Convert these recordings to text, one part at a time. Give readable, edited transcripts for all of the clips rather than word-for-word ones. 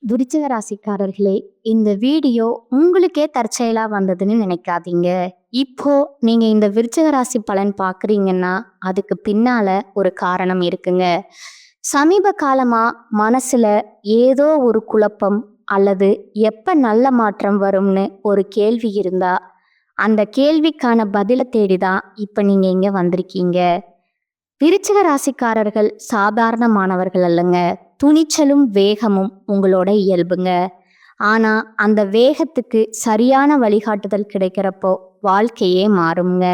விருச்சிக ராசிக்காரர்களே, இந்த வீடியோ உங்களுக்கே தற்செயலா வந்ததுன்னு நினைக்காதீங்க. இப்போ நீங்க இந்த விருச்சிக ராசி பலன் பார்க்குறீங்கன்னா, அதுக்கு பின்னால ஒரு காரணம் இருக்குங்க. சமீப காலமா மனசுல ஏதோ ஒரு குழப்பம் அல்லது எப்ப நல்ல மாற்றம் வரும்னு ஒரு கேள்வி இருந்தா, அந்த கேள்விக்கான பதில தேடி தான் இப்ப நீங்க இங்க வந்திருக்கீங்க. விருச்சிக ராசிக்காரர்கள் சாதாரணமானவர்கள் அல்லங்க. துணிச்சலும் வேகமும் உங்களோட இயல்புங்க. ஆனா அந்த வேகத்துக்கு சரியான வழிகாட்டுதல் கிடைக்கிறப்போ வாழ்க்கையே மாறுங்க.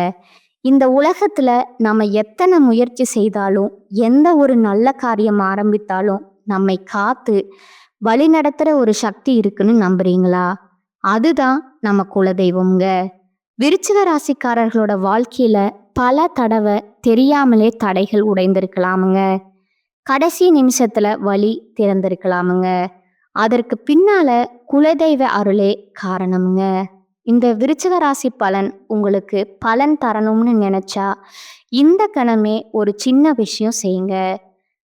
இந்த உலகத்துல நம்ம எத்தனை முயற்சி செய்தாலும், எந்த ஒரு நல்ல காரியம் ஆரம்பித்தாலும் நம்மை காத்து வழிநடத்துற ஒரு சக்தி இருக்குன்னு நம்புறீங்களா? அதுதான் நம்ம குலதெய்வம்ங்க. விருச்சிக ராசிக்காரர்களோட வாழ்க்கையில பல தடவை தெரியாமலே தடைகள் உடைந்திருக்கலாமுங்க. கடைசி நிமிஷத்துல வழி திறந்திருக்கலாமுங்க. அதற்கு பின்னால குலதெய்வ அருளே காரணமுங்க. இந்த விருச்சிக ராசி பலன் உங்களுக்கு பலன் தரணும்னு நினைச்சா இந்த கணமே ஒரு சின்ன விஷயம் செய்யுங்க.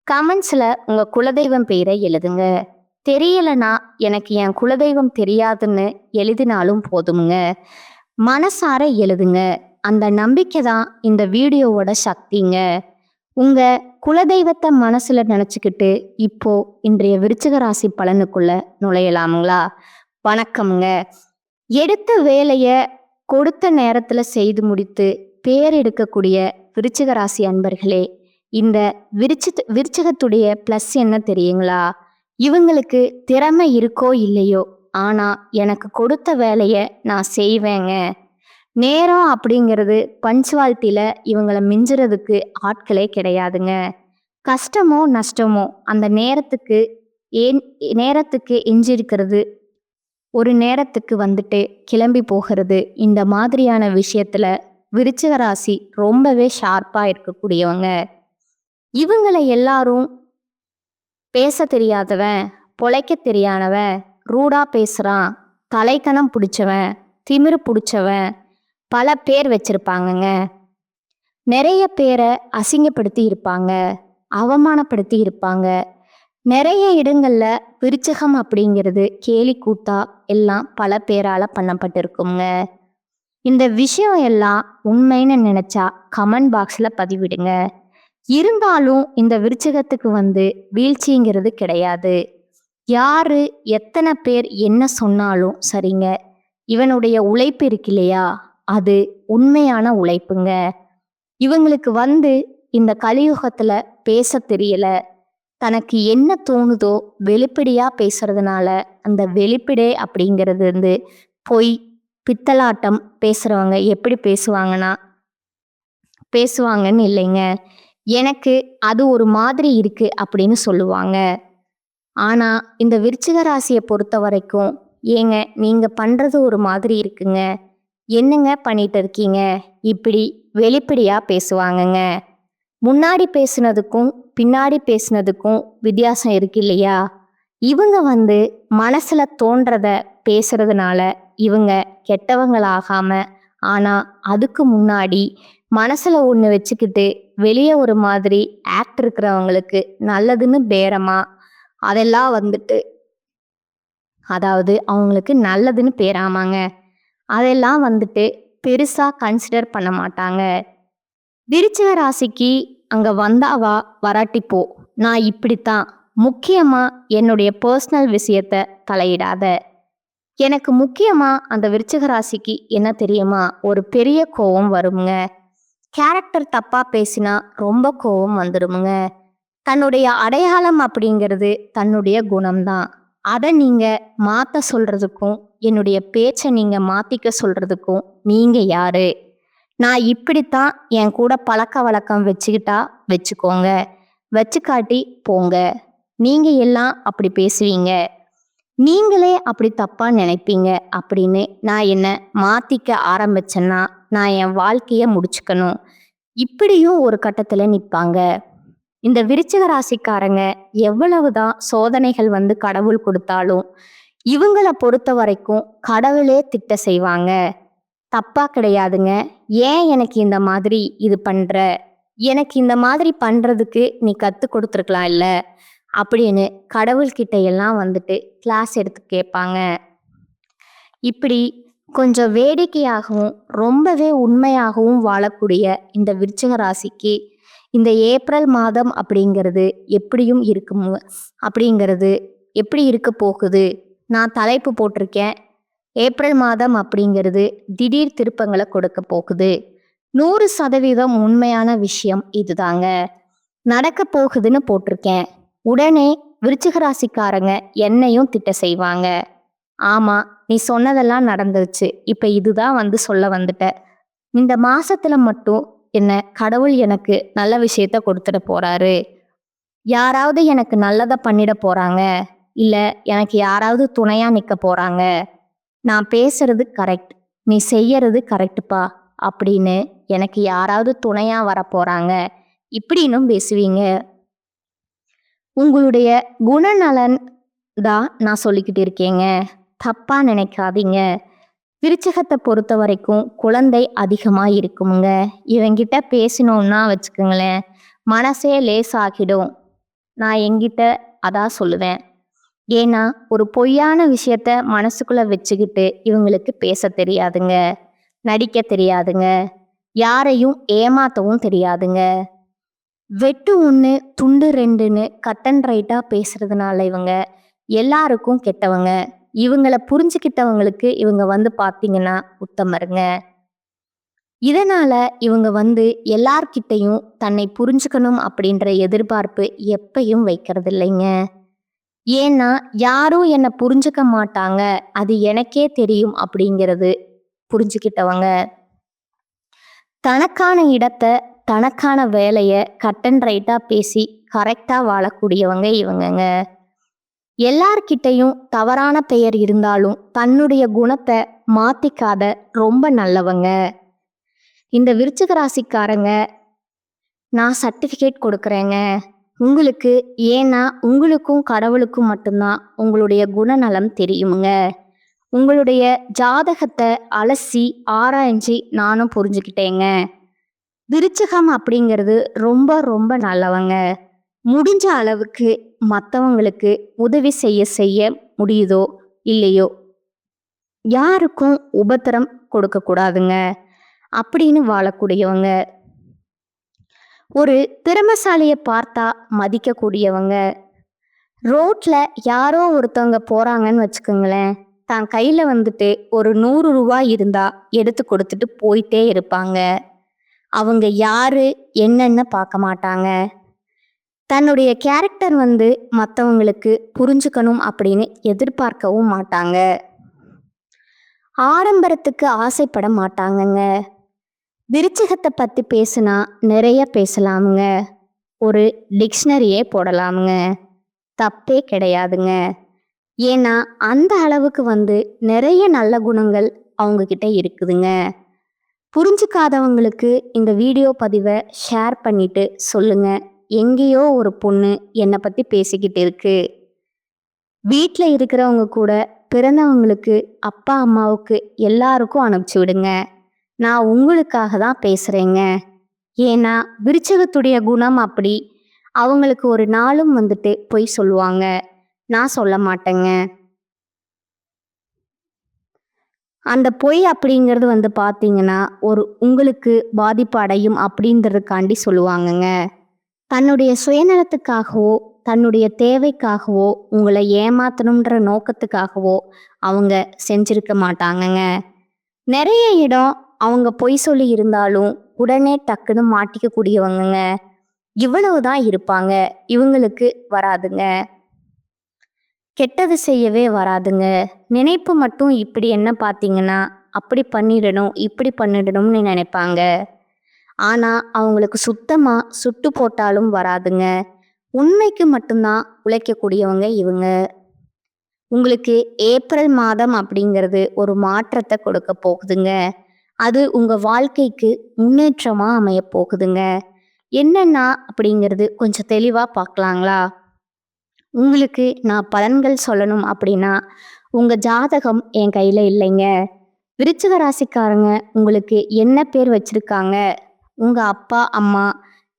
கமெண்ட்ஸ்ல உங்க குலதெய்வம் பெயரை எழுதுங்க. தெரியலனா எனக்கு என் குலதெய்வம் தெரியாதுன்னு எழுதினாலும் போதுமுங்க. மனசார எழுதுங்க. அந்த நம்பிக்கை தான் இந்த வீடியோவோட சக்திங்க. உங்க குலதெய்வத்தை மனசுல நினைச்சுக்கிட்டு இப்போ இன்றைய விருச்சிக ராசி பலனுக்குள்ள நுழையலாமுங்களா? வணக்கம்ங்க. எடுத்த வேலைய கொடுத்த நேரத்துல செய்து முடித்து பேர் எடுக்கக்கூடிய விருச்சிக ராசி அன்பர்களே, இந்த விருச்சிகத்துடைய பிளஸ் என்ன தெரியுங்களா? இவங்களுக்கு திறமை இருக்கோ இல்லையோ, ஆனா எனக்கு கொடுத்த வேலைய நான் செய்வேங்க. நேரம் அப்படிங்கிறது பஞ்சுவாலிட்டியில இவங்களை மிஞ்சுறதுக்கு ஆட்களே கிடையாதுங்க. கஷ்டமோ நஷ்டமோ அந்த நேரத்துக்கு எஞ்சிருக்கிறது, ஒரு நேரத்துக்கு வந்துட்டு கிளம்பி போகிறது, இந்த மாதிரியான விஷயத்துல விருச்சிக ராசி ரொம்பவே ஷார்ப்பா இருக்கக்கூடியவங்க. இவங்களை எல்லாரும் பேச தெரியாதவன், பொழைக்க தெரியாதவன், ரூடா பேசுறான், தலைக்கணம் பிடிச்சவன், திமிரு பிடிச்சவன் பல பேர் வச்சிருப்பாங்கங்க. நிறைய பேரை அசிங்கப்படுத்தி இருப்பாங்க, அவமானப்படுத்தி இருப்பாங்க. நிறைய இடங்கள்ல விருச்சிகம் அப்படிங்கிறது கேலி கூத்தா எல்லாம் பல பேரால பண்ணப்பட்டிருக்குங்க. இந்த விஷயம் எல்லாம் உண்மைன்னு நினைச்சா கமெண்ட் பாக்ஸ்ல பதிவிடுங்க. இருந்தாலும் இந்த விருச்சிகத்துக்கு வீழ்ச்சிங்கிறது கிடையாது. யாரு எத்தனை பேர் என்ன சொன்னாலும் சரிங்க, இவனுடைய உழைப்பு இருக்கு இல்லையா, அது உண்மையான உழைப்புங்க. இவங்களுக்கு இந்த கலியுகத்துல பேச தெரியல. தனக்கு என்ன தோணுதோ வெளிப்படையா பேசுறதுனால அந்த வெளிப்படை அப்படிங்கிறது பொய் பித்தலாட்டம் பேசுறவங்க எப்படி பேசுவாங்கன்னு இல்லைங்க. எனக்கு அது ஒரு மாதிரி இருக்கு அப்படின்னு சொல்லுவாங்க. ஆனா இந்த விருச்சிக ராசியை பொறுத்த வரைக்கும், ஏங்க நீங்க பண்றது ஒரு மாதிரி இருக்குங்க, என்னங்க பண்ணிட்டு இருக்கீங்க, இப்படி வெளிப்படையா பேசுவாங்கங்க. முன்னாடி பேசுனதுக்கும் பின்னாடி பேசுனதுக்கும் வித்தியாசம் இருக்கு இல்லையா? இவங்க மனசுல தோன்றத பேசுறதுனால இவங்க கெட்டவங்களாகாம, ஆனா அதுக்கு முன்னாடி மனசுல ஒன்று வச்சுக்கிட்டு வெளியே ஒரு மாதிரி ஆக்ட் இருக்கிறவங்களுக்கு நல்லதுன்னு பேரமா அதெல்லாம் அதாவது அவங்களுக்கு நல்லதுன்னு பேராமாங்க, அதெல்லாம் பெருசா கன்சிடர் பண்ண மாட்டாங்க. விருச்சிக ராசிக்கு அங்க வந்தாவா வராட்டிப்போ, நான் இப்படித்தான், முக்கியமா என்னுடைய பர்சனல் விஷயத்த தலையிடாத. எனக்கு முக்கியமா அந்த விருச்சிக ராசிக்கு என்ன தெரியுமா, ஒரு பெரிய கோபம் வருங்க. கேரக்டர் தப்பா பேசினா ரொம்ப கோபம் வந்துடுமுங்க. தன்னுடைய அடையாளம் அப்படிங்கிறது தன்னுடைய குணம்தான். அதை நீங்க மாத்த சொல்றதுக்கும் என்னுடைய பேச்சை நீங்க மாத்திக்க சொல்றதுக்கும் நீங்க யாரு? நான் இப்படித்தான், என் கூட பழக்க வழக்கம் வச்சுக்கிட்டா வச்சுக்கோங்க, வச்சுக்காட்டி போங்க. நீங்க எல்லாம் அப்படி பேசுவீங்க, நீங்களே அப்படி தப்பா நினைப்பீங்க அப்படின்னு நான் என்ன மாத்திக்க ஆரம்பிச்சேன்னா நான் என் வாழ்க்கைய முடிச்சுக்கணும், இப்படியும் ஒரு கட்டத்துல நிற்பாங்க. இந்த விருச்சிக ராசிக்காரங்க எவ்வளவுதான் சோதனைகள் கடவுள் கொடுத்தாலும் இவங்களை பொறுத்த வரைக்கும் கடவுளே திட்ட செய்வாங்க. தப்பா கிடையாதுங்க. ஏன் எனக்கு இந்த மாதிரி இது பண்ற, எனக்கு இந்த மாதிரி பண்றதுக்கு நீ கத்து கொடுத்துருக்கலாம் இல்ல, அப்படின்னு கடவுள்கிட்ட எல்லாம் வந்துட்டு கிளாஸ் எடுத்து கேட்பாங்க. இப்படி கொஞ்சம் வேடிக்கையாகவும் ரொம்பவே உண்மையாகவும் வாழக்கூடிய இந்த விருச்சிக ராசிக்கு இந்த ஏப்ரல் மாதம் அப்படிங்கிறது எப்படியும் இருக்கும் அப்படிங்கிறது எப்படி இருக்க போகுது. நான் தலைப்பு போட்டிருக்கேன், ஏப்ரல் மாதம் அப்படிங்கிறது திடீர் திருப்பங்களை கொடுக்க போகுது. 100% உண்மையான விஷயம் இதுதாங்க. நடக்க போகுதுன்னு போட்டிருக்கேன். உடனே விருச்சிக ராசிக்காரங்க என்னையும் திட்ட செய்வாங்க. ஆமா, நீ சொன்னதெல்லாம் நடந்துருச்சு, இப்ப இதுதான் வந்து சொல்ல வந்துட்ட. இந்த மாசத்துல மட்டும் என்ன கடவுள் எனக்கு நல்ல விஷயத்த கொடுத்துட போறாரு, யாராவது எனக்கு நல்லதை பண்ணிட போறாங்க, இல்ல எனக்கு யாராவது துணையா நிக்க போறாங்க, நான் பேசுறது கரெக்ட், நீ செய்யறது கரெக்டுப்பா அப்படின்னு எனக்கு யாராவது துணையா வர போறாங்க இப்படின்னும் பேசுவீங்க. உங்களுடைய குணநலன் தான் நான் சொல்லிக்கிட்டு இருக்கேங்க, தப்பா நினைக்காதீங்க. விருச்சிகத்தை பொறுத்த வரைக்கும் குழந்தை அதிகமாக இருக்குமுங்க. இவங்கிட்ட பேசினோம்னா வச்சுக்கோங்களேன், மனசே லேசாகிடும். நான் என்கிட்ட அதான் சொல்லுவேன். ஏன்னா ஒரு பொய்யான விஷயத்த மனசுக்குள்ள வச்சுக்கிட்டு இவங்களுக்கு பேச தெரியாதுங்க, நடிக்க தெரியாதுங்க, யாரையும் ஏமாத்தவும் தெரியாதுங்க. வெட்டு ஒன்று துண்டு ரெண்டுன்னு கட் அண்ட் ரைட்டாக பேசுறதுனால இவங்க எல்லாருக்கும் கெட்டவங்க. இவங்களை புரிஞ்சுக்கிட்டவங்களுக்கு இவங்க வந்து பார்த்தீங்கன்னா உத்தமருங்க. இதனால இவங்க வந்து எல்லார்கிட்டையும் தன்னை புரிஞ்சுக்கணும் அப்படின்ற எதிர்பார்ப்பு எப்பயும் வைக்கிறது இல்லைங்க. ஏன்னா யாரும் என்னை புரிஞ்சுக்க மாட்டாங்க, அது எனக்கே தெரியும் அப்படிங்கிறது புரிஞ்சுக்கிட்டவங்க. தனக்கான இடத்தை தனக்கான வேலையை கட் அண்ட் ரைட்டாக பேசி கரெக்டாக வாழக்கூடியவங்க இவங்கங்க. எல்லார்கிட்டையும் தவறான பெயர் இருந்தாலும் தன்னுடைய குணத்தை மாற்றிக்காத ரொம்ப நல்லவங்க இந்த விருச்சிக ராசிக்காரங்க. நான் சர்டிஃபிகேட் கொடுக்குறேங்க உங்களுக்கு, ஏன்னா உங்களுக்கும் கடவுளுக்கும் மட்டும்தான் உங்களுடைய குணநலம் தெரியுமுங்க. உங்களுடைய ஜாதகத்தை அலசி ஆராய்ச்சி நானும் புரிஞ்சுக்கிட்டேங்க. விருச்சிகம் அப்படிங்கிறது ரொம்ப ரொம்ப நல்லவங்க. முடிஞ்ச அளவுக்கு மற்றவங்களுக்கு உதவி செய்ய செய்ய முடியுதோ இல்லையோ யாருக்கும் உபத்திரம் கொடுக்கக்கூடாதுங்க அப்படின்னு வாழக்கூடியவங்க. ஒரு திறமைசாலியை பார்த்தா மதிக்கக்கூடியவங்க. ரோட்ல யாரோ ஒருத்தவங்க போறாங்கன்னு வச்சுக்கோங்களேன், தான் கையில் வந்துட்டு ஒரு 100 ரூபாய் இருந்தா எடுத்து கொடுத்துட்டு போயிட்டே இருப்பாங்க. அவங்க யாரு என்னன்னு பார்க்க மாட்டாங்க. தன்னுடைய கேரக்டர் வந்து மற்றவங்களுக்கு புரிஞ்சுக்கணும் அப்படின்னு எதிர்பார்க்கவும் மாட்டாங்க. ஆடம்பரத்துக்கு ஆசைப்பட மாட்டாங்கங்க. விருச்சிகத்தை பற்றி பேசுனா நிறைய பேசலாமுங்க, ஒரு டிக்ஷனரியே போடலாமுங்க, தப்பே கிடையாதுங்க. ஏன்னா அந்த அளவுக்கு வந்து நிறைய நல்ல குணங்கள் அவங்கக்கிட்ட இருக்குதுங்க. புரிஞ்சுக்காதவங்களுக்கு இந்த வீடியோ பதிவை ஷேர் பண்ணிட்டு சொல்லுங்க, எங்கேயோ ஒரு பொண்ணு என்னை பற்றி பேசிக்கிட்டு இருக்கு. வீட்டில் இருக்கிறவங்க கூட பிறந்தவங்களுக்கு அப்பா அம்மாவுக்கு எல்லாருக்கும் அனுப்பிச்சி விடுங்க. நான் உங்களுக்காக தான் பேசுகிறேங்க. ஏன்னா விருச்சிகத்துடைய குணம் அப்படி. அவங்களுக்கு ஒரு நாளும் வந்துட்டு பொய் சொல்லுவாங்க, நான் சொல்ல மாட்டேங்க. அந்த பொய் அப்படிங்கிறது வந்து பார்த்தீங்கன்னா ஒரு உங்களுக்கு பாதிப்பு அடையும் அப்படின்றதுக்காண்டி சொல்லுவாங்கங்க. தன்னுடைய சுயநலத்துக்காகவோ தன்னுடைய தேவைக்காகவோ உங்களை ஏமாத்தணுன்ற நோக்கத்துக்காகவோ அவங்க செஞ்சிருக்க மாட்டாங்கங்க. நிறைய இடம் அவங்க பொய் சொல்லி இருந்தாலும் உடனே டக்குன்னு மாட்டிக்கக்கூடியவங்கங்க. இவ்வளவுதான் இருப்பாங்க, இவங்களுக்கு வராதுங்க, கெட்டது செய்யவே வராதுங்க. நினைப்பு மட்டும் இப்படி என்ன பார்த்தீங்கன்னா அப்படி பண்ணிடணும் இப்படி பண்ணிடணும்னு நினைப்பாங்க. ஆனால் அவங்களுக்கு சுத்தமாக சுட்டு போட்டாலும் வராதுங்க. உண்மைக்கு மட்டும்தான் உழைக்கக்கூடியவங்க இவங்க. உங்களுக்கு ஏப்ரல் மாதம் அப்படிங்கிறது ஒரு மாற்றத்தை கொடுக்க போகுதுங்க. அது உங்கள் வாழ்க்கைக்கு முன்னேற்றமாக அமைய போகுதுங்க. என்னென்னா அப்படிங்கிறது கொஞ்சம் தெளிவாக பார்க்கலாங்களா? உங்களுக்கு நான் பலன்கள் சொல்லணும் அப்படின்னா உங்கள் ஜாதகம் என் கையில் இல்லைங்க. விருச்சிக ராசிக்காரங்க உங்களுக்கு என்ன பேர் வச்சுருக்காங்க, உங்கள் அப்பா அம்மா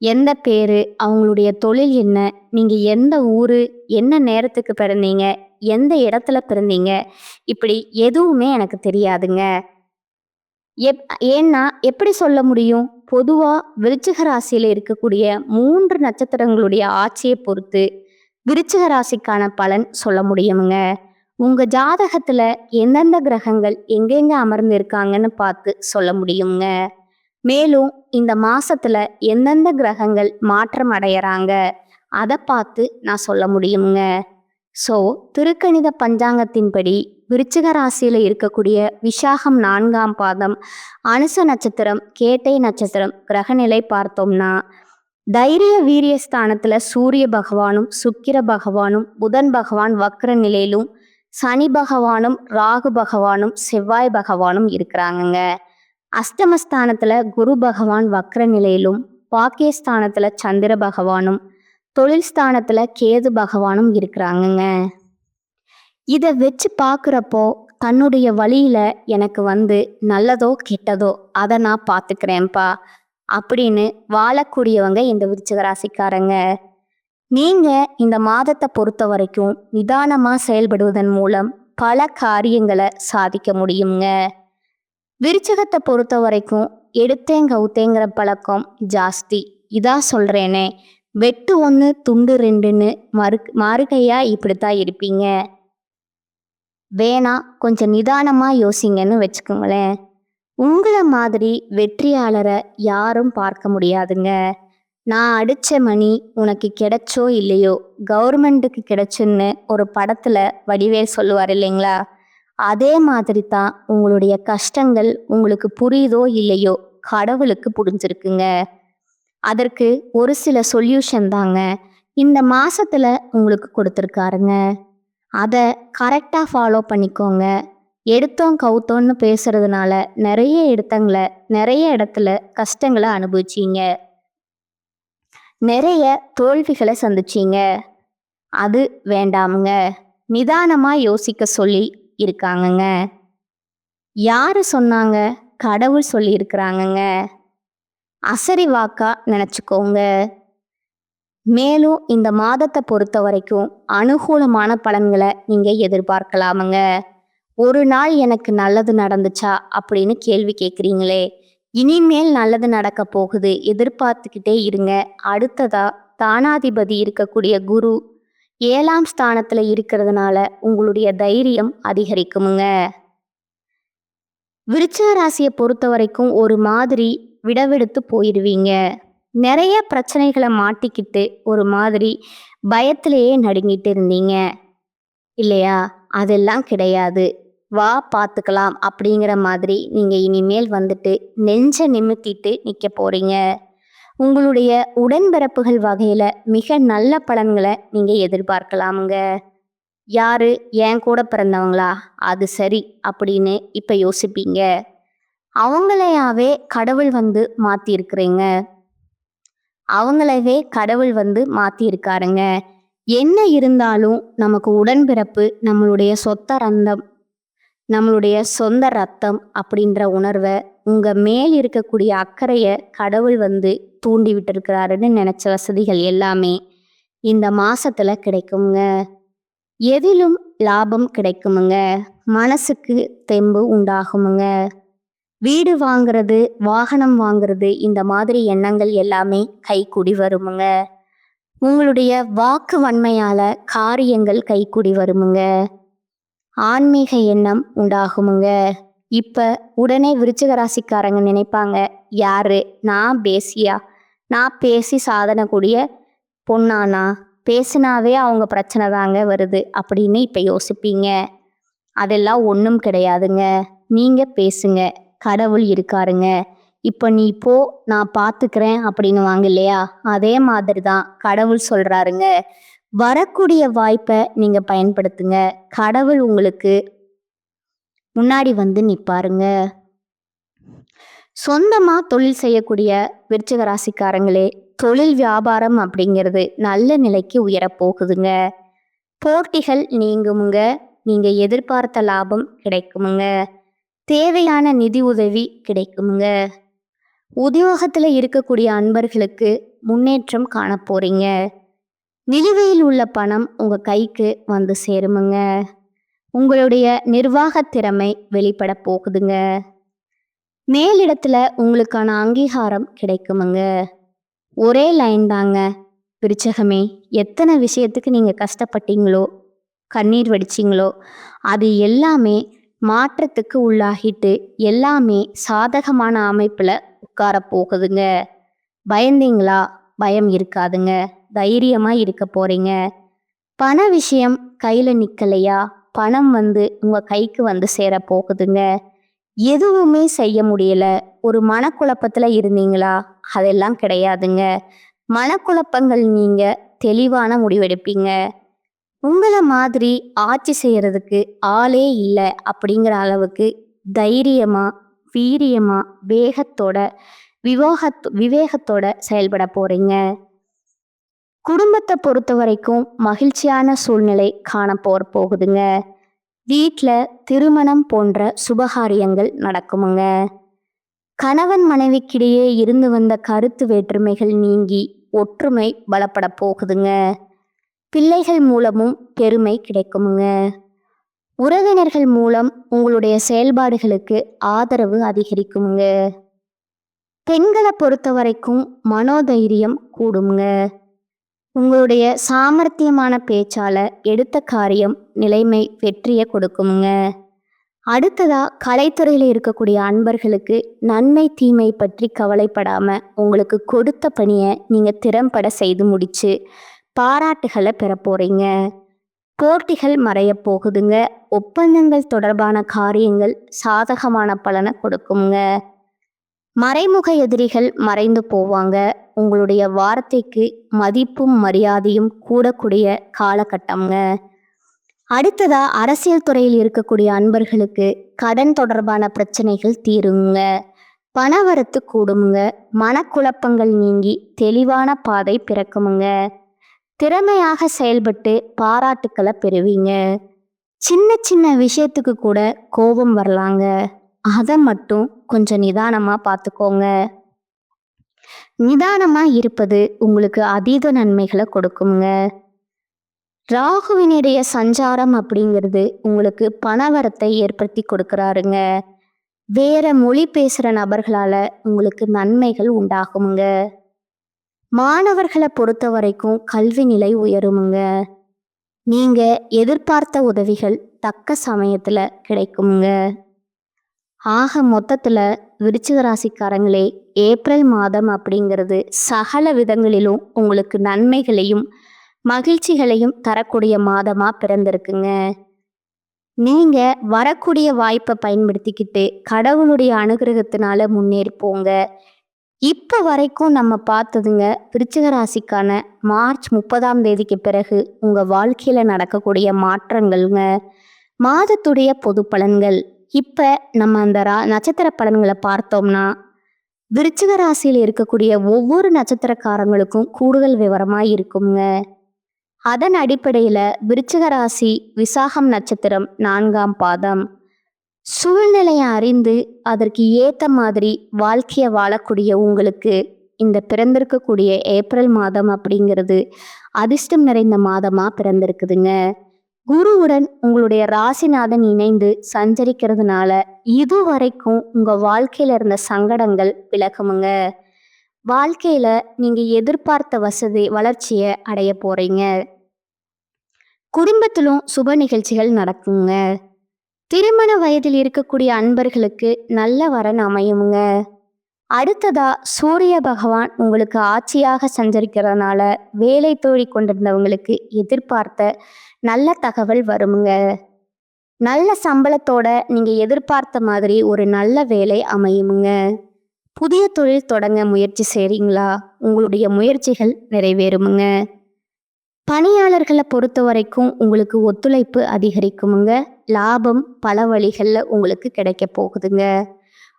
எந்த பேரு, அவங்களுடைய தொழில் என்ன, நீங்க எந்த ஊரு, என்ன நேரத்துக்கு பிறந்தீங்க, எந்த இடத்துல பிறந்தீங்க, இப்படி எதுவுமே எனக்கு தெரியாதுங்க. ஏன்னா எப்படி சொல்ல முடியும்? பொதுவா விருச்சிக ராசியில இருக்கக்கூடிய 3 நட்சத்திரங்களுடைய ஆட்சிய பொறுத்து விருச்சிக ராசிக்கான பலன் சொல்ல முடியுமுங்க. உங்க ஜாதகத்துல எந்தெந்த கிரகங்கள் எங்கெங்க அமர்ந்து இருக்காங்கன்னு பார்த்து சொல்ல முடியுங்க. மேலும் இந்த மாசத்துல எந்தெந்த கிரகங்கள் மாற்றம் அடையறாங்க அத பார்த்து நான் சொல்ல முடியுங்க. ஸோ திருக்கணித பஞ்சாங்கத்தின்படி விருச்சிக ராசியில இருக்கக்கூடிய விசாகம் 4ஆம் பாதம், அனுச நட்சத்திரம், கேட்டை நட்சத்திரம் கிரகநிலை பார்த்தோம்னா தைரிய வீரிய ஸ்தானத்துல சூரிய பகவானும் சுக்கிர பகவானும் புதன் பகவான் வக்ர நிலையிலும் சனி பகவானும் ராகு பகவானும் செவ்வாய் பகவானும் இருக்கிறாங்கங்க. அஷ்டமஸ்தானத்துல குரு பகவான் வக்ர நிலையிலும் பாக்கியஸ்தானத்துல சந்திர பகவானும் தொழில் ஸ்தானத்துல கேது பகவானும் இருக்கிறாங்கங்க. இதை வச்சு பார்க்குறப்போ தன்னுடைய வழியில எனக்கு நல்லதோ கெட்டதோ அதை நான் பார்த்துக்கிறேன்ப்பா அப்படின்னு வாழக்கூடியவங்க இந்த விருச்சிக ராசிக்காரங்க. நீங்க இந்த மாதத்தை பொறுத்த வரைக்கும் நிதானமா செயல்படுவதன் மூலம் பல காரியங்களை சாதிக்க முடியுங்க. விருச்சிகத்தை பொறுத்த வரைக்கும் எடுத்தேன் கவுத்தேங்கிற பழக்கம் ஜாஸ்தி. இதா சொல்றேனே, வெட்டு 1 துண்டு 2ன்னு மாறுகையா இப்படித்தான் இருப்பீங்க. வேணா கொஞ்சம் நிதானமா யோசிங்கன்னு வச்சுக்கோங்களேன். உங்களை மாதிரி வெற்றியாளரை யாரும் பார்க்க முடியாதுங்க. நான் அடிச்ச மணி உனக்கு கிடைச்சோ இல்லையோ, கவர்மெண்ட்டுக்கு கிடைச்சுன்னு ஒரு படத்துல வடிவேல் சொல்லுவார் இல்லைங்களா? அதே மாதிரி தான் உங்களுடைய கஷ்டங்கள் உங்களுக்கு புரியுதோ இல்லையோ கடவுளுக்கு புரிஞ்சிருக்குங்க. அதற்கு ஒரு சில சொல்யூஷன் தாங்க இந்த மாசத்துல உங்களுக்கு கொடுத்துருக்காருங்க. அதை கரெக்டாக ஃபாலோ பண்ணிக்கோங்க. எடுத்தோம் கவுத்தோன்னு பேசுறதுனால நிறைய இடத்துல கஷ்டங்களை அனுபவிச்சீங்க, நிறைய தோல்விகளை சந்திச்சீங்க. அது வேண்டாமுங்க. நிதானமா யோசிக்க சொல்லி இருக்காங்கங்க. யாரு சொன்னாங்க? கடவுள் சொல்லி இருக்கிறாங்கங்க. அசரி வாக்கா நினைச்சுக்கோங்க. மேலும் இந்த மாதத்தை பொறுத்த வரைக்கும் அனுகூலமான பலன்களை நீங்க எதிர்பார்க்கலாமுங்க. ஒரு நாள் எனக்கு நல்லது நடந்துச்சா அப்படின்னு கேள்வி கேட்குறீங்களே, இனிமேல் நல்லது நடக்க போகுது, எதிர்பார்த்துக்கிட்டே இருங்க. அடுத்ததா தானாதிபதி இருக்கக்கூடிய குரு 7ஆம் ஸ்தானத்துல இருக்கிறதுனால உங்களுடைய தைரியம் அதிகரிக்குமுங்க. விருச்சிக ராசியை பொறுத்த வரைக்கும் ஒரு மாதிரி விடவெடுத்து போயிடுவீங்க. நிறைய பிரச்சனைகளை மாட்டிக்கிட்டு ஒரு மாதிரி பயத்திலேயே நடுங்கிட்டு இருந்தீங்க இல்லையா? அதெல்லாம் கிடையாது. வா பார்த்துக்கலாம் அப்படிங்கிற மாதிரி நீங்கள் இனிமேல் நெஞ்ச நிமித்திட்டு நிற்க போறீங்க. உங்களுடைய உடன்பிறப்புகள் வகையில் மிக நல்ல பலன்களை நீங்கள் எதிர்பார்க்கலாமுங்க. யாரு? என் கூட பிறந்தவங்களா? அது சரி அப்படின்னு இப்போ யோசிப்பீங்க. அவங்களையாவே கடவுள் மாற்றிருக்கிறீங்க. அவங்களவே கடவுள் மாற்றிருக்காருங்க. என்ன இருந்தாலும் நமக்கு உடன்பிறப்பு, நம்மளுடைய சொந்த ரத்தம் அப்படின்ற உணர்வை உங்கள் மேல் இருக்கக்கூடிய அக்கறையை கடவுள் தூண்டி விட்டுருக்கிறாருன்னு நினச்ச வசதிகள் எல்லாமே இந்த மாசத்துல கிடைக்குங்க. எதிலும் லாபம் கிடைக்குமுங்க. மனசுக்கு தெம்பு உண்டாகுமுங்க. வீடு வாங்குறது, வாகனம் வாங்குறது, இந்த மாதிரி எண்ணங்கள் எல்லாமே கைக்கூடி வருமுங்க. உங்களுடைய வாக்கு வன்மையால காரியங்கள் கைக்கூடி வருமுங்க. ஆன்மீக எண்ணம் உண்டாகுமுங்க. இப்ப உடனே விருச்சிக ராசிக்காரங்க நினைப்பாங்க, யாரு? நான் பேசியா? நான் பேசி சாதனை கூடிய பொண்ணானா? பேசினாவே அவங்க பிரச்சனை தாங்க வருது அப்படின்னு இப்ப யோசிப்பீங்க. அதெல்லாம் ஒன்றும் கிடையாதுங்க. நீங்க பேசுங்க, கடவுள் இருக்காருங்க. இப்போ நீ போ, நான் பார்த்துக்கிறேன் அப்படின்னு வாங்க இல்லையா? அதே மாதிரி தான் கடவுள் சொல்றாருங்க. வரக்கூடிய வாய்ப்பை நீங்க பயன்படுத்துங்க. கடவுள் உங்களுக்கு முன்னாடி நிற்பாருங்க. சொந்தமா தொழில் செய்யக்கூடிய விருச்சிக ராசிக்காரங்களே, தொழில் வியாபாரம் அப்படிங்கிறது நல்ல நிலைக்கு உயரப்போகுதுங்க. போட்டிகள் நீங்குமுங்க. நீங்க எதிர்பார்த்த லாபம் கிடைக்குமுங்க. தேவையான நிதி உதவி கிடைக்குமுங்க. உத்தியோகத்துல இருக்கக்கூடிய அன்பர்களுக்கு முன்னேற்றம் காண போறீங்க. நிலுவையில் உள்ள பணம் உங்க கைக்கு வந்து சேருமுங்க. உங்களுடைய நிர்வாக திறமை வெளிப்பட போகுதுங்க. மேலிடத்துல உங்களுக்கான அங்கீகாரம் கிடைக்குமுங்க. ஒரே லைன் தாங்க விருச்சகமே. எத்தனை விஷயத்துக்கு நீங்க கஷ்டப்பட்டீங்களோ, கண்ணீர் வடிச்சிங்களோ, அது எல்லாமே மாற்றத்துக்கு உள்ளாகிட்டு எல்லாமே சாதகமான அமைப்புல உட்கார போகுதுங்க. பயந்தீங்களா? பயம் இருக்காதுங்க. தைரியமா இருக்க போறீங்க. பண விஷயம் கையில நிக்கலையா? பணம் வந்து உங்க கைக்கு வந்து சேர போகுதுங்க. எதுவுமே செய்ய முடியல, ஒரு மனக்குழப்பத்துல இருந்தீங்களா? அதெல்லாம் கிடையாதுங்க. மனக்குழப்பங்கள் நீங்க தெளிவான முடிவெடுப்பீங்க. உங்கள மாதிரி ஆட்சி செய்யறதுக்கு ஆளே இல்லை அப்படிங்கிற அளவுக்கு தைரியமா, வீரியமா, வேகத்தோட, விவேகத்தோட செயல்பட போறீங்க. குடும்பத்தை பொறுத்த வரைக்கும் மகிழ்ச்சியான சூழ்நிலை காண போகுதுங்க. வீட்டில் திருமணம் போன்ற சுபகாரியங்கள் நடக்குமுங்க. கணவன் மனைவிக்கிடையே இருந்து வந்த கருத்து வேற்றுமைகள் நீங்கி ஒற்றுமை பலப்பட போகுதுங்க. பிள்ளைகள் மூலமும் பெருமை கிடைக்குமுங்க. உறவினர்கள் மூலம் உங்களுடைய செயல்பாடுகளுக்கு ஆதரவு அதிகரிக்குமுங்க. பெண்களை பொறுத்த வரைக்கும் மனோதைரியம் கூடுங்க. உங்களுடைய சாமர்த்தியமான பேச்சால எடுத்த காரியம் நிலைமை வெற்றியை கொடுக்குமுங்க. அடுத்ததா கலைத்துறையில் இருக்கக்கூடிய அன்பர்களுக்கு நன்மை தீமை பற்றி கவலைப்படாம உங்களுக்கு கொடுத்த பணியை நீங்க திறம்பட செய்து முடிச்சு பாராட்டுகளை பெற போறீங்க. போட்டிகள் மறைய போகுதுங்க. ஒப்பந்தங்கள் தொடர்பான காரியங்கள் சாதகமான பலனை கொடுக்குங்க. மறைமுக எதிரிகள் மறைந்து போவாங்க. உங்களுடைய வார்த்தைக்கு மதிப்பும் மரியாதையும் கூடக்கூடிய காலகட்டம்ங்க. அடுத்ததா அரசியல் துறையில் இருக்கக்கூடிய அன்பர்களுக்கு கடன் தொடர்பான பிரச்சனைகள் தீருங்க. பணவரத்து கூடுமுங்க. மனக்குழப்பங்கள் நீங்கி தெளிவான பாதை பிறக்குமுங்க. திறமையாக செயல்பட்டு பாராட்டுக்களை பெறுவீங்க. சின்ன சின்ன விஷயத்துக்கு கூட கோபம் வரலாங்க. அதை மட்டும் கொஞ்சம் நிதானமா பார்த்துக்கோங்க. நிதானமா இருப்பது உங்களுக்கு அதீத நன்மைகளை கொடுக்குங்க. ராகுவினுடைய சஞ்சாரம் அப்படிங்கிறது உங்களுக்கு பணவரத்தை ஏற்படுத்தி கொடுக்குறாருங்க. வேற மொழி பேசுகிற நபர்களால உங்களுக்கு நன்மைகள் உண்டாகுங்க. மாணவர்களை பொறுத்த வரைக்கும் கல்வி நிலை உயருமுங்க. நீங்க எதிர்பார்த்த உதவிகள் தக்க சமயத்துல கிடைக்குங்க. ஆக மொத்தத்துல விருச்சிக ராசிக்காரங்களே, ஏப்ரல் மாதம் அப்படிங்கிறது சகல விதங்களிலும் உங்களுக்கு நன்மைகளையும் மகிழ்ச்சிகளையும் தரக்கூடிய மாதமா பிறந்திருக்குங்க. நீங்க வரக்கூடிய வாய்ப்பை பயன்படுத்திக்கிட்டு கடவுளுடைய அனுகிரகத்தினால முன்னேறி போங்க. இப்போ வரைக்கும் நம்ம பார்த்ததுங்க விருச்சிக ராசிக்கான மார்ச் 30ஆம் தேதிக்கு பிறகு உங்கள் வாழ்க்கையில் நடக்கக்கூடிய மாற்றங்கள்ங்க. மாதத்துடைய பொது பலன்கள். இப்போ நம்ம அந்த நட்சத்திர பலன்களை பார்த்தோம்னா விருச்சிக ராசியில் இருக்கக்கூடிய ஒவ்வொரு நட்சத்திரக்காரங்களுக்கும் கூடுதல் விவரமாக இருக்குங்க. அதன் அடிப்படையில் விருச்சிக ராசி விசாகம் நட்சத்திரம் 4ஆம் பாதம். சூழ்நிலையை அறிந்து அதற்கு ஏற்ற மாதிரி வாழ்க்கையை வாழக்கூடிய உங்களுக்கு இந்த பிறந்திருக்கக்கூடிய ஏப்ரல் மாதம் அப்படிங்கிறது அதிர்ஷ்டம் நிறைந்த மாதமாக பிறந்திருக்குதுங்க. குருவுடன் உங்களுடைய ராசிநாதன் இணைந்து சஞ்சரிக்கிறதுனால இதுவரைக்கும் உங்கள் வாழ்க்கையில் இருந்த சங்கடங்கள் விலகுமுங்க. வாழ்க்கையில் நீங்கள் எதிர்பார்த்த வளர்ச்சியை அடைய போகிறீங்க. குடும்பத்திலும் சுப நிகழ்ச்சிகள் நடக்குங்க. திருமண வயதில் இருக்கக்கூடிய அன்பர்களுக்கு நல்ல வரன் அமையுங்க. அடுத்ததா சூரிய பகவான் உங்களுக்கு ஆட்சியாக சஞ்சரிக்கிறதுனால வேலை தோழி கொண்டிருந்தவங்களுக்கு எதிர்பார்த்த நல்ல தகவல் வருமுங்க. நல்ல சம்பளத்தோட நீங்க எதிர்பார்த்த மாதிரி ஒரு நல்ல வேலை அமையுமுங்க. புதிய தொழில் தொடங்க முயற்சி செய்றீங்களா? உங்களுடைய முயற்சிகள் நிறைவேறுமுங்க. பணியாளர்களை பொறுத்த வரைக்கும் உங்களுக்கு ஒத்துழைப்பு அதிகரிக்குமுங்க. லாபம் பல வழிகளில் உங்களுக்கு கிடைக்க போகுதுங்க.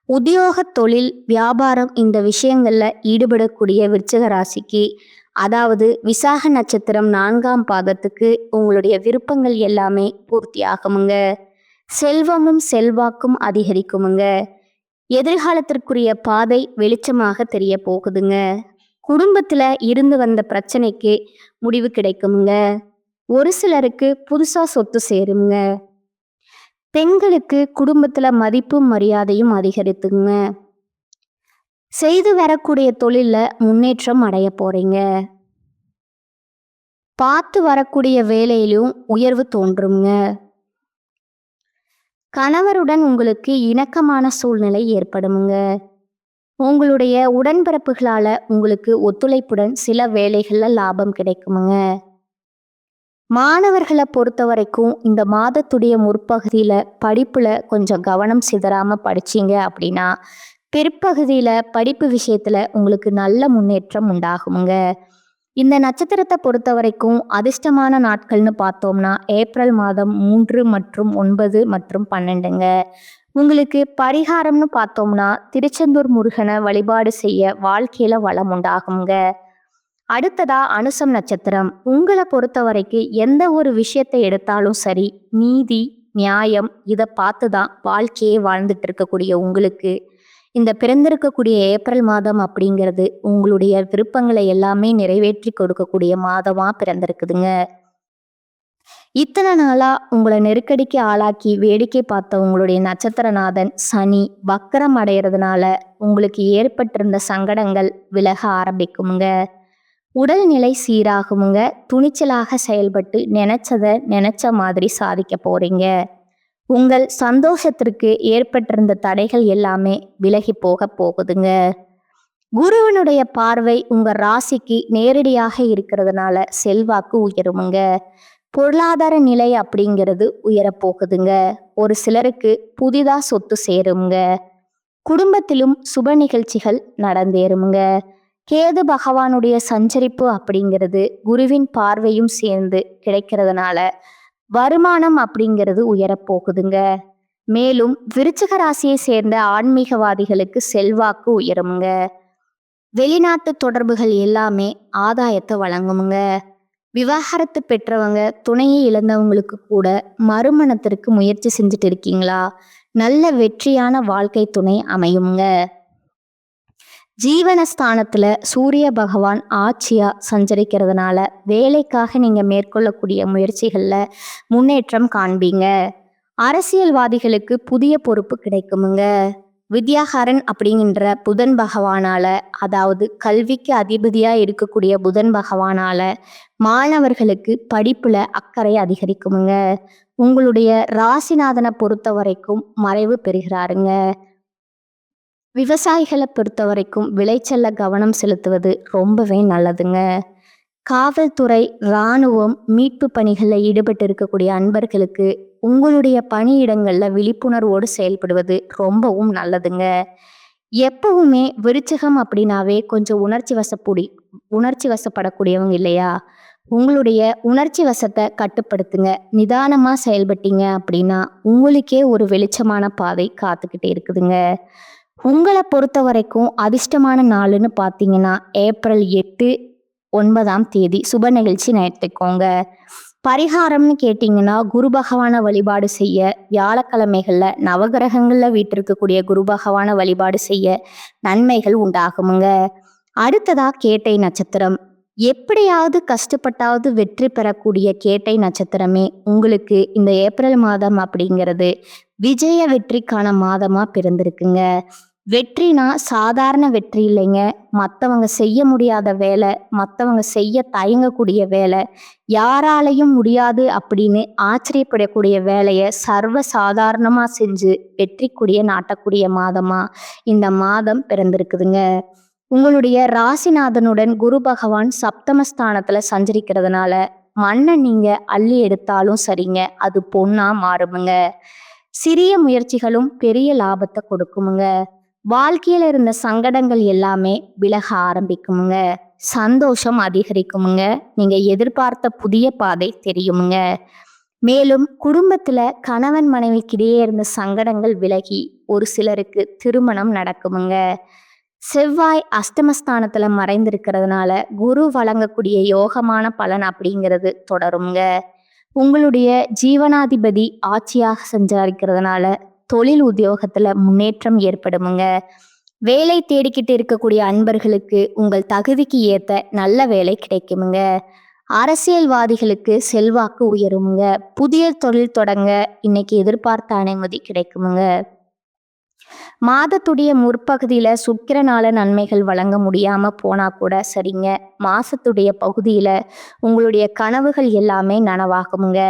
உத்தியோக தொழில் வியாபாரம் இந்த விஷயங்களில் ஈடுபடக்கூடிய விருச்சிக ராசிக்கு, அதாவது விசாக நட்சத்திரம் 4ஆம் பாதத்துக்கு உங்களுடைய விருப்பங்கள் எல்லாமே பூர்த்தி ஆகுமுங்க. செல்வமும் செல்வாக்கும் அதிகரிக்குமுங்க. எதிர்காலத்திற்குரிய பாதை வெளிச்சமாக தெரிய போகுதுங்க. குடும்பத்துல இருந்து வந்த பிரச்சனைக்கு முடிவு கிடைக்குமுங்க. ஒரு சிலருக்கு புதுசா சொத்து சேருங்க. பெண்களுக்கு குடும்பத்துல மதிப்பும் மரியாதையும் அதிகரித்துங்க. செய்து வரக்கூடிய தொழில்ல முன்னேற்றம் அடைய போறீங்க. பார்த்து வரக்கூடிய வேலையிலும் உயர்வு தோன்றுங்க. கணவருடன் உங்களுக்கு இணக்கமான சூழ்நிலை ஏற்படுமுங்க. உங்களுடைய உடன்பிறப்புகளால உங்களுக்கு ஒத்துழைப்புடன் சில வேலைகள்ல லாபம் கிடைக்குமுங்க. மாணவர்களை பொறுத்த வரைக்கும் இந்த மாதத்துடைய முற்பகுதியில படிப்புல கொஞ்சம் கவனம் சிதறாம படிச்சீங்க அப்படின்னா பிற்பகுதியில படிப்பு விஷயத்துல உங்களுக்கு நல்ல முன்னேற்றம் உண்டாகுமுங்க. இந்த நட்சத்திரத்தை பொறுத்த வரைக்கும் அதிர்ஷ்டமான நாட்கள்னு பார்த்தோம்னா ஏப்ரல் மாதம் 3 மற்றும் 9 மற்றும் 12ங்க. உங்களுக்கு பரிகாரம்னு பார்த்தோம்னா திருச்செந்தூர் முருகனை வழிபாடு செய்ய வாழ்க்கையில வளம் உண்டாகுங்க. அடுத்ததா அனுசம் நட்சத்திரம். உங்களை பொறுத்த வரைக்கும் எந்த ஒரு விஷயத்தை எடுத்தாலும் சரி, நீதி நியாயம் இதை பார்த்து தான் வாழ்க்கையே வாழ்ந்துட்டு இருக்கக்கூடிய உங்களுக்கு இந்த பிறந்திருக்கக்கூடிய ஏப்ரல் மாதம் அப்படிங்கிறது உங்களுடைய விருப்பங்களை எல்லாமே நிறைவேற்றி கொடுக்கக்கூடிய மாதமா பிறந்திருக்குதுங்க. இத்தனை நாளா உங்களை நெருக்கடிக்கு ஆளாக்கி வேடிக்கை பார்த்த உங்களுடைய நட்சத்திரநாதன் சனி வக்கரம் அடைகிறதுனால உங்களுக்கு ஏற்பட்டிருந்த சங்கடங்கள் விலக ஆரம்பிக்குமுங்க. உடல்நிலை சீராகுமுங்க. துணிச்சலாக செயல்பட்டு நினைச்ச மாதிரி சாதிக்க போறீங்க. உங்கள் சந்தோஷத்திற்கு ஏற்பட்டிருந்த தடைகள் எல்லாமே விலகி போக போகுதுங்க. குருவனுடைய பார்வை உங்க ராசிக்கு நேரடியாக இருக்கிறதுனால செல்வாக்கு உயருமுங்க. பொருளாதார நிலை அப்படிங்கிறது உயரப்போகுதுங்க. ஒரு சிலருக்கு புதிதா சொத்து சேருங்க. குடும்பத்திலும் சுப நிகழ்ச்சிகள் நடந்தேறுமுங்க. கேது பகவானுடைய சஞ்சரிப்பு அப்படிங்கிறது குருவின் பார்வையும் சேர்ந்து கிடைக்கிறதுனால வருமானம் அப்படிங்கிறது உயரப்போகுதுங்க. மேலும் விருச்சிக ராசியை சேர்ந்த ஆன்மீகவாதிகளுக்கு செல்வாக்கு உயருமுங்க. வெளிநாட்டு தொடர்புகள் எல்லாமே ஆதாயத்தை வழங்குமுங்க. விவாகரத்து பெற்றவங்க துணையை இழந்தவங்களுக்கு கூட மறுமணத்திற்கு முயற்சி செஞ்சுட்டு இருக்கீங்களா? நல்ல வெற்றியான வாழ்க்கை துணை அமையுங்க. ஜீவனஸ்தானத்துல சூரிய பகவான் ஆட்சியா சஞ்சரிக்கிறதுனால வேலைக்காக நீங்க மேற்கொள்ளக்கூடிய முயற்சிகள்ல முன்னேற்றம் காண்பீங்க. அரசியல்வாதிகளுக்கு புதிய பொறுப்பு கிடைக்குமுங்க. வித்யாகாரன் அப்படிங்கிற புதன் பகவானால, அதாவது கல்விக்கு அதிபதியா இருக்கக்கூடிய புதன் பகவானால மாணவர்களுக்கு படிப்புல அக்கறை அதிகரிக்குமுங்க. உங்களுடைய ராசிநாதனை பொறுத்த வரைக்கும் மறைவு பெறுகிறாருங்க. விவசாயிகளை பொறுத்த வரைக்கும் விளைச்சல்ல கவனம் செலுத்துவது ரொம்பவே நல்லதுங்க. காவல்துறை, இராணுவம், மீட்பு பணிகளில் ஈடுபட்டு இருக்கக்கூடிய அன்பர்களுக்கு உங்களுடைய பணியிடங்களில் விழிப்புணர்வோடு செயல்படுவது ரொம்பவும் நல்லதுங்க. எப்பவுமே விருச்சிகம் அப்படின்னாவே கொஞ்சம் உணர்ச்சி வசப்படக்கூடியவங்க இல்லையா? உங்களுடைய உணர்ச்சி வசத்தை கட்டுப்படுத்துங்க. நிதானமாக செயல்பட்டீங்க அப்படின்னா உங்களுக்கே ஒரு வெளிச்சமான பாதை காத்துக்கிட்டே இருக்குதுங்க. உங்களை பொறுத்த வரைக்கும் அதிர்ஷ்டமான நாளுன்னு பார்த்தீங்கன்னா ஏப்ரல் 8, 9 சுப நிகழ்ச்சி நடத்திக்கோங்க. பரிகாரம்னு கேட்டிங்கன்னா குரு பகவானை வழிபாடு செய்ய வியாழக்கிழமைகளில் நவகிரகங்களில் வீட்டிருக்கக்கூடிய குரு பகவானை வழிபாடு செய்ய நன்மைகள் உண்டாகுமுங்க. அடுத்ததா கேட்டை நட்சத்திரம். எப்படியாவது கஷ்டப்பட்டாவது வெற்றி பெறக்கூடிய கேட்டை நட்சத்திரமே உங்களுக்கு இந்த ஏப்ரல் மாதம் அப்படிங்கிறது விஜய வெற்றிக்கான மாதமா பிறந்திருக்குங்க. வெற்றினா சாதாரண வெற்றி இல்லைங்க. மற்றவங்க செய்ய முடியாத வேலை, மற்றவங்க செய்ய தயங்கக்கூடிய வேலை, யாராலையும் முடியாது அப்படின்னு ஆச்சரியப்படக்கூடிய வேலையை சர்வ சாதாரணமாக செஞ்சு வெற்றிக்குடிய நாட்டக்கூடிய மாதமா இந்த மாதம் பிறந்திருக்குதுங்க. உங்களுடைய ராசிநாதனுடன் குரு பகவான் சப்தமஸ்தானத்துல சஞ்சரிக்கிறதுனால மண்ணை நீங்க அள்ளி எடுத்தாலும் சரிங்க, அது பொண்ணா மாறுமுங்க. சிறிய முயற்சிகளும் பெரிய லாபத்தை கொடுக்குமுங்க. வாழ்க்கையில இருந்த சங்கடங்கள் எல்லாமே விலக ஆரம்பிக்குமுங்க. சந்தோஷம் அதிகரிக்குமுங்க. நீங்க எதிர்பார்த்த புதிய பாதை தெரியுமுங்க. மேலும் குடும்பத்துல கணவன் மனைவிக்கிடையே இருந்த சங்கடங்கள் விலகி ஒரு சிலருக்கு திருமணம் நடக்குமுங்க. செவ்வாய் அஷ்டமஸ்தானத்துல மறைந்திருக்கிறதுனால குரு வழங்கக்கூடிய யோகமான பலன் அப்படிங்கிறது தொடருங்க. உங்களுடைய ஜீவனாதிபதி ஆட்சியாக சஞ்சரிக்கிறதுனால தொழில் உத்தியோகத்துல முன்னேற்றம் ஏற்படுமுங்க. வேலை தேடிக்கிட்டு இருக்கக்கூடிய அன்பர்களுக்கு உங்கள் தகுதிக்கு ஏத்த நல்ல வேலை கிடைக்குமுங்க. அரசியல்வாதிகளுக்கு செல்வாக்கு உயருமுங்க. புதிய தொழில் தொடங்க இன்னைக்கு எதிர்பார்த்த அனுமதி கிடைக்குமுங்க. மாதத்துடைய முற்பகுதியில சுக்கிரனால நன்மைகள் வழங்க முடியாம போனா கூட சரிங்க. மாசத்துடைய பகுதியில உங்களுடைய கனவுகள் எல்லாமே நனவாகுமுங்க.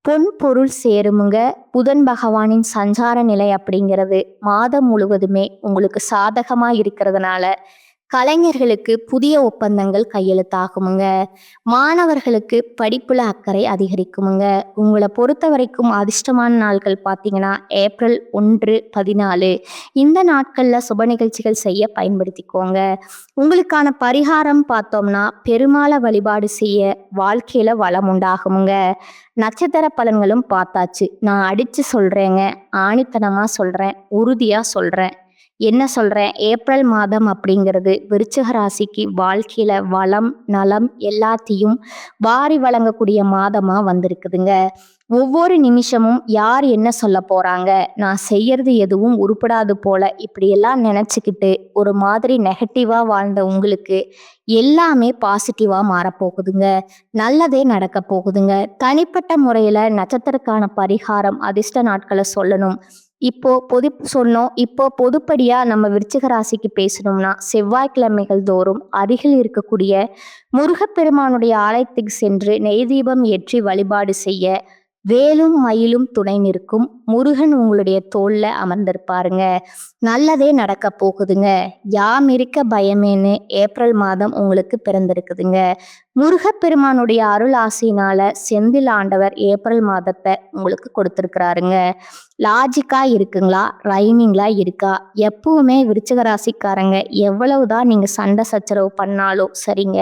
பொன் பொருள் சேருமுங்க. புதன் பகவானின் சஞ்சார நிலை அப்படிங்கிறது மாதம் முழுவதுமே உங்களுக்கு சாதகமா இருக்கிறதுனால கலைஞர்களுக்கு புதிய ஒப்பந்தங்கள் கையெழுத்தாகுமுங்க. மாணவர்களுக்கு படிப்புல அக்கறை அதிகரிக்குமுங்க. உங்களை பொறுத்த வரைக்கும் அதிர்ஷ்டமான நாட்கள் பார்த்தீங்கன்னா ஏப்ரல் 1, 14 இந்த நாட்கள்ல சுப நிகழ்ச்சிகள் செய்ய பயன்படுத்திக்கோங்க. உங்களுக்கான பரிகாரம் பார்த்தோம்னா பெருமாளை வழிபாடு செய்ய வாழ்க்கையில வளம் உண்டாகுமுங்க. நட்சத்திர பலன்களும் பார்த்தாச்சு. நான் அடிச்சு சொல்றேங்க, ஆணித்தனமா சொல்றேன், உறுதியா சொல்றேன். என்ன சொல்றேன், ஏப்ரல் மாதம் அப்படிங்கிறது விருச்சிக ராசிக்கு வாழ்க்கையில வளம் நலம் எல்லாத்தையும் வாரி வழங்கக்கூடிய மாதமா வந்திருக்குதுங்க. ஒவ்வொரு நிமிஷமும் யார் என்ன சொல்ல போறாங்க, நான் செய்யறது எதுவும் உருப்படாது போல இப்படியெல்லாம் நினைச்சுக்கிட்டு ஒரு மாதிரி நெகட்டிவா வாழ்ந்த உங்களுக்கு எல்லாமே பாசிட்டிவா மாறப்போகுதுங்க. நல்லதே நடக்க போகுதுங்க. தனிப்பட்ட முறையில நட்சத்திரக்கான பரிகாரம் அதிர்ஷ்ட நாட்களை சொல்லணும். இப்போ பொதுப்படியா நம்ம விருச்சிக ராசிக்கு பேசணும்னா செவ்வாய்க்கிழமைகள் தோறும் அருகில் இருக்கக்கூடிய முருகப்பெருமானுடைய ஆலயத்துக்கு சென்று நெய் தீபம் ஏற்றி வழிபாடு செய்ய வேலும் மயிலும் துணை நிற்கும். முருகன் உங்களுடைய தோல்ல அமர்ந்திருப்பாருங்க. நல்லதே நடக்க போகுதுங்க. யாம் இருக்க பயமேன்னு ஏப்ரல் மாதம் உங்களுக்கு பிறந்திருக்குதுங்க. முருகப்பெருமானுடைய அருள் ஆசையினால செந்தில் ஆண்டவர் ஏப்ரல் மாதத்தை உங்களுக்கு கொடுத்துருக்கிறாருங்க. லாஜிக்கா இருக்குங்களா, ரைமிங்லா இருக்கா? எப்பவுமே விருச்சிக ராசிக்காரங்க எவ்வளவுதான் நீங்க சண்டை சச்சரவு பண்ணாலும் சரிங்க,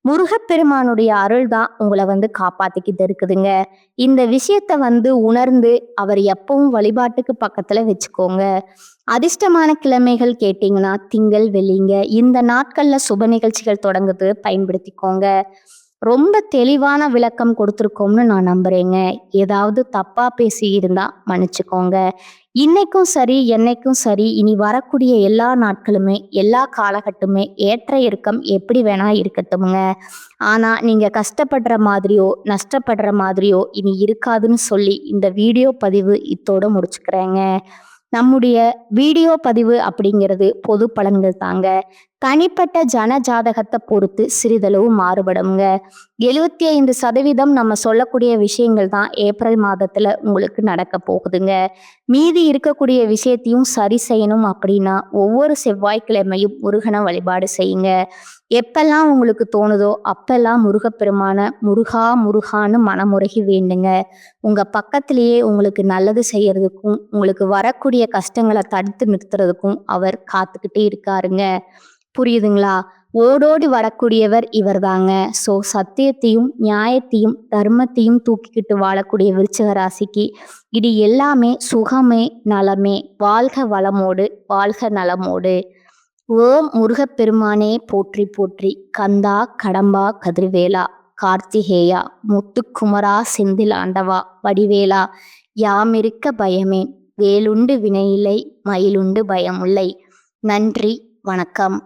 முருகப்பெருமானுடைய அருள் தான் உங்களை காப்பாத்திக்கிட்டு இருக்குதுங்க. இந்த விஷயத்த உணர்ந்து அவர் எப்பவும் வழிபாட்டுக்கு பக்கத்துல வச்சுக்கோங்க. அதிர்ஷ்டமான கிழமைகள் கேட்டீங்கன்னா திங்கள் வெள்ளிங்க. இந்த நாட்கள்ல சுப நிகழ்ச்சிகள் தொடங்குது, பயன்படுத்திக்கோங்க. ரொம்ப தெளிவான விளக்கம் கொடுத்துருக்கோம்னு நான் நம்புறேங்க. ஏதாவது தப்பா பேசி இருந்தா மன்னிச்சுக்கோங்க. இன்னைக்கும் சரி என்னைக்கும் சரி இனி வரக்கூடிய எல்லா நாட்களுமே எல்லா காலகட்டமே ஏற்ற இறக்கம் எப்படி வேணா இருக்கட்டும்ங்க. ஆனா நீங்க கஷ்டப்படுற மாதிரியோ நஷ்டப்படுற மாதிரியோ இனி இருக்காதுன்னு சொல்லி இந்த வீடியோ பதிவு இத்தோட முடிச்சுக்கிறேங்க. நம்முடைய வீடியோ பதிவு அப்படிங்கிறது பொது பலன்கள் தாங்க. தனிப்பட்ட ஜன ஜாதகத்தை பொறுத்து சிறிதளவு மாறுபடுங்க. 75% நம்ம சொல்லக்கூடிய விஷயங்கள் தான் ஏப்ரல் மாதத்துல உங்களுக்கு நடக்க போகுதுங்க. மீதி இருக்கக்கூடிய விஷயத்தையும் சரி செய்யணும் அப்படின்னா ஒவ்வொரு செவ்வாய்க்கிழமையும் முருகனை வழிபாடு செய்யுங்க. எப்பெல்லாம் உங்களுக்கு தோணுதோ அப்பெல்லாம் முருகப்பெருமான முருகா முருகான்னு மனமுருகி வேண்டுங்க. உங்க பக்கத்திலேயே உங்களுக்கு நல்லது செய்யறதுக்கும் உங்களுக்கு வரக்கூடிய கஷ்டங்களை தடுத்து நிறுத்துறதுக்கும் அவர் காத்துக்கிட்டே இருக்காருங்க. புரியுதுங்களா? ஓடோடி வரக்கூடியவர் இவர் தாங்க. ஸோ சத்தியத்தையும் நியாயத்தையும் தர்மத்தையும் தூக்கிக்கிட்டு வாழக்கூடிய விருச்சிக ராசிக்கு இது எல்லாமே சுகமே நலமே. வாழ்க வளமோடு, வாழ்க நலமோடு. ஓம் முருகப்பெருமானே போற்றி போற்றி. கந்தா கடம்பா கதிர்வேலா கார்த்திகேயா முத்துக்குமரா செந்தில் ஆண்டவா வடிவேலா யாமிருக்க பயமேன் வேலுண்டு வினையில்லை மயிலுண்டு பயமுல்லை. நன்றி, வணக்கம்.